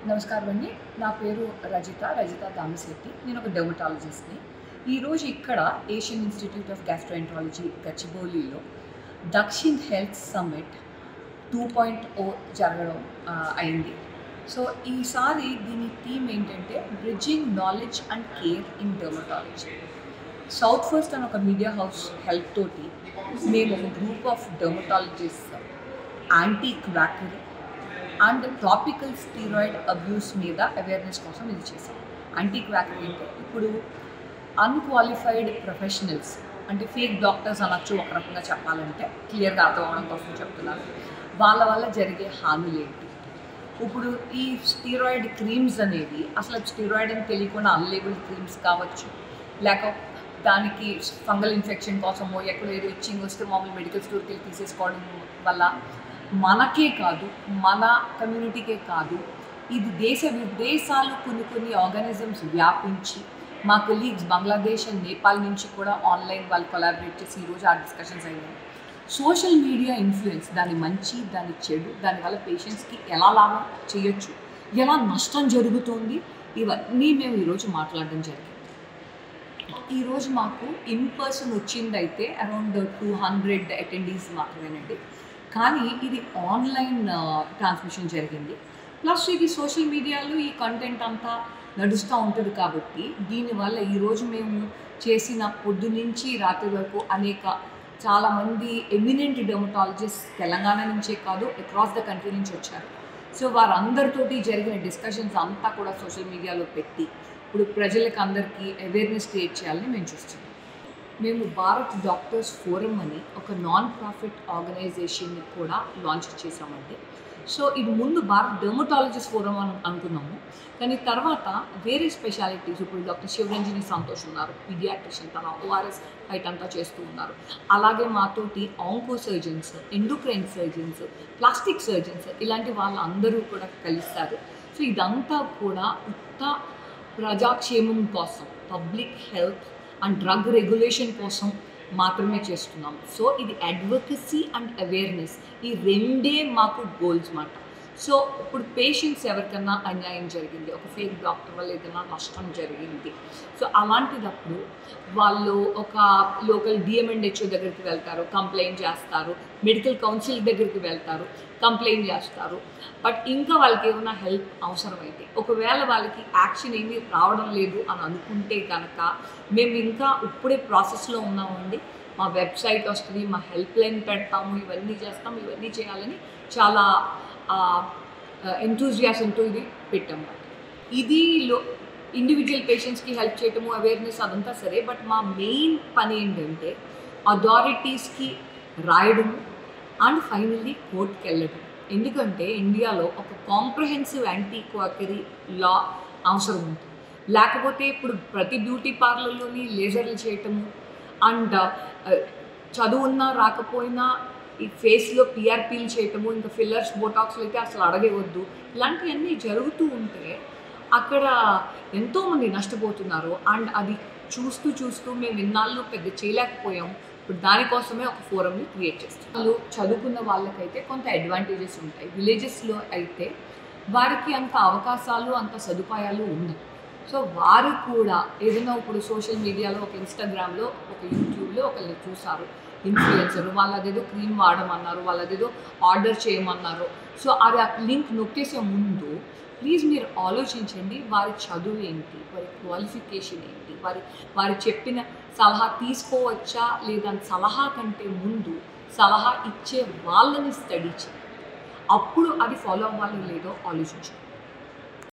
నమస్కారం అండి. నా పేరు రజిత దామిశెట్టి. నేను ఒక డెర్మటాలజిస్ట్‌ని. ఈరోజు ఇక్కడ ఏషియన్ ఇన్‌స్టిట్యూట్ ఆఫ్ గ్యాస్ట్రోఎంట్రాలజీ గచ్చిబౌలిలో దక్షిణ్ హెల్త్ సమ్మిట్ 2.0 జరగడం అయింది. సో ఈసారి దీని థీమ్ ఏంటంటే bridging knowledge and care in dermatology. South first అని ఒక మీడియా హౌస్ హెల్ప్ తోటి మేము ఒక group of dermatologist anti quackery and topical steroid abuse మీద అవేర్నెస్ కోసం ఇది చేసాం. యాంటీ క్వాకరీ అంటే ఇప్పుడు అన్క్వాలిఫైడ్ ప్రొఫెషనల్స్ అంటే ఫేక్ డాక్టర్స్ అనొచ్చు, ఒక రకంగా చెప్పాలంటే క్లియర్గా అర్థం అవడం కోసం చెప్తున్నాను. వాళ్ళ వల్ల జరిగే హానులు ఏంటి? ఇప్పుడు ఈ స్టీరాయిడ్ క్రీమ్స్ అనేవి అసలు స్టీరాయిడ్ అని తెలియకుండా అన్లేబుల్ క్రీమ్స్ కావచ్చు, లేక దానికి ఫంగల్ ఇన్ఫెక్షన్ కోసమో ఎక్కడో ఏదో ఇచ్చింగ్ వస్తే మామూలు మెడికల్ స్టోర్కి వెళ్ళి తీసేసుకోవడం వల్ల మనకే కాదు, మన కమ్యూనిటీకే కాదు, ఇది దేశ విదేశాలు కొన్ని ఆర్గానిజమ్స్ వ్యాపించి మా కొలీగ్స్ బంగ్లాదేశ్ అండ్ నేపాల్ నుంచి కూడా ఆన్లైన్ వాళ్ళు కొలాబరేట్ చేసి ఈరోజు ఆ డిస్కషన్స్ అయినాయి. సోషల్ మీడియా ఇన్ఫ్లుయెన్స్, దాని మంచి దాని చెడు, దానివల్ల పేషెంట్స్కి ఎలా లాభం చేయొచ్చు, ఎలా నష్టం జరుగుతుంది, ఇవన్నీ మేము ఈరోజు మాట్లాడడం జరిగింది. ఈరోజు మాకు ఇన్ పర్సన్ వచ్చిందైతే అరౌండ్ 200 అటెండీస్ మాత్రమేనండి. కానీ ఇది ఆన్లైన్ ట్రాన్స్మిషన్ జరిగింది. ప్లస్ ఇది సోషల్ మీడియాలో ఈ కంటెంట్ అంతా నడుస్తూ ఉంటుంది కాబట్టి దీనివల్ల ఈరోజు మేము చేసిన పొద్దు నుంచి రాత్రి వరకు చాలామంది ఎమినెంట్ డెర్మటాలజిస్ట్ తెలంగాణ నుంచే కాదు అక్రాస్ ద కంట్రీ నుంచి వచ్చారు. సో వారందరితోటి జరిగిన డిస్కషన్స్ అంతా కూడా సోషల్ మీడియాలో పెట్టి ఇప్పుడు ప్రజలకు అందరికీ అవేర్నెస్ క్రియేట్ చేయాలని మేము చూస్తున్నాం. మేము భారత్ డాక్టర్స్ ఫోరం అని ఒక నాన్ ప్రాఫిట్ ఆర్గనైజేషన్ని కూడా లాంచ్ చేసామండి. సో ఇది ముందు భారత్ డెర్మటాలజిస్ట్ ఫోరం అని అనుకున్నాము, కానీ తర్వాత వేరే స్పెషాలిటీస్, ఇప్పుడు డాక్టర్ శివరంజని సంతోష్ ఉన్నారు, పీడియాట్రిషియన్, తన ఓఆర్ఎస్ ఫైట్ అంతా చేస్తూ ఉన్నారు. అలాగే మాతోటి onco surgeons, endocrine surgeons, plastic surgeons, ఇలాంటి వాళ్ళందరూ కూడా కలుస్తారు. సో ఇదంతా కూడా ప్రజాక్షేమం కోసం, public health and drug regulation కోసం మాత్రమే చేస్తున్నాము. సో ఇది అడ్వకసీ అండ్ అవేర్నెస్, ఈ రెండే మాకు గోల్స్ మాట. సో ఇప్పుడు పేషెంట్స్ ఎవరికన్నా అన్యాయం జరిగింది, ఒక ఫేక్ డాక్టర్ వల్ల ఏదైనా నష్టం జరిగింది, సో అలాంటిదప్పుడు వాళ్ళు ఒక లోకల్ డిఎంఎండ్హెచ్ఓ దగ్గరికి వెళ్తారు, కంప్లైంట్ చేస్తారు, మెడికల్ కౌన్సిల్ దగ్గరికి వెళ్తారు, కంప్లైంట్ చేస్తారు. బట్ ఇంకా వాళ్ళకి ఏమైనా హెల్ప్ అవసరమైతే, ఒకవేళ వాళ్ళకి యాక్షన్ ఏమీ రావడం లేదు అని అనుకుంటే కనుక మేము ఇంకా ఇప్పుడే ప్రాసెస్లో ఉన్నామండి. మా వెబ్సైట్ వస్తుంది, మా హెల్ప్ లైన్ పెడతాము, ఇవన్నీ చేస్తాము, ఇవన్నీ చేయాలని చాలా ఎంతూజియాసంతో ఇది పెట్టాము. ఇది ఇండివిజువల్ పేషెంట్స్కి హెల్ప్ చేయటము, అవేర్నెస్ అదంతా సరే, బట్ మా మెయిన్ పని ఏంటంటే అథారిటీస్కి రాయడము అండ్ ఫైనల్లీ కోర్టుకి వెళ్ళడం. ఎందుకంటే ఇండియాలో ఒక కాంప్రహెన్సివ్ యాంటీ క్వాకరీ లా అవసరం ఉంటుంది. లేకపోతే ఇప్పుడు ప్రతి బ్యూటీ పార్లర్లోని లేజర్లు చేయటము అండ్ చదువున్నా రాకపోయినా ఈ ఫేస్లో పిఆర్పీలు చేయటము, ఇంకా ఫిల్లర్స్, బోటాక్స్లు అయితే అసలు అడగవద్దు, ఇలాంటివన్నీ జరుగుతూ ఉంటే అక్కడ ఎంతోమంది నష్టపోతున్నారు. అండ్ అది చూస్తూ మేము ఇన్నాళ్ళు పెద్ద చేయలేకపోయాము. ఇప్పుడు దానికోసమే ఒక ఫోరంని క్రియేట్ చేస్తాం. వాళ్ళు చదువుకున్న వాళ్ళకైతే కొంత అడ్వాంటేజెస్ ఉంటాయి. విలేజెస్లో అయితే వారికి అంత అవకాశాలు, అంత సదుపాయాలు ఉన్నాయి. సో వారు కూడా ఏదైనా ఇప్పుడు సోషల్ మీడియాలో, ఒక ఇన్స్టాగ్రామ్లో, ఒక యూట్యూబ్లో ఒకరిని చూసారు ఇన్ఫ్లుయెన్సర్, వాళ్ళు అదేదో క్రీమ్ వాడమన్నారు, వాళ్ళు అదేదో ఆర్డర్ చేయమన్నారు. సో అది ఆ లింక్ నొక్కేసే ముందు ప్లీజ్ మీరు ఆలోచించండి, వారి చదువు ఏంటి, వారి క్వాలిఫికేషన్ ఏంటి, వారి చెప్పిన సలహా తీసుకోవచ్చా లేదా, సలహా కంటే ముందు సలహా ఇచ్చే వాళ్ళని స్టడీ చేయండి. అప్పుడు అది ఫాలో అవ్వాలో లేదో ఆలోచించండి.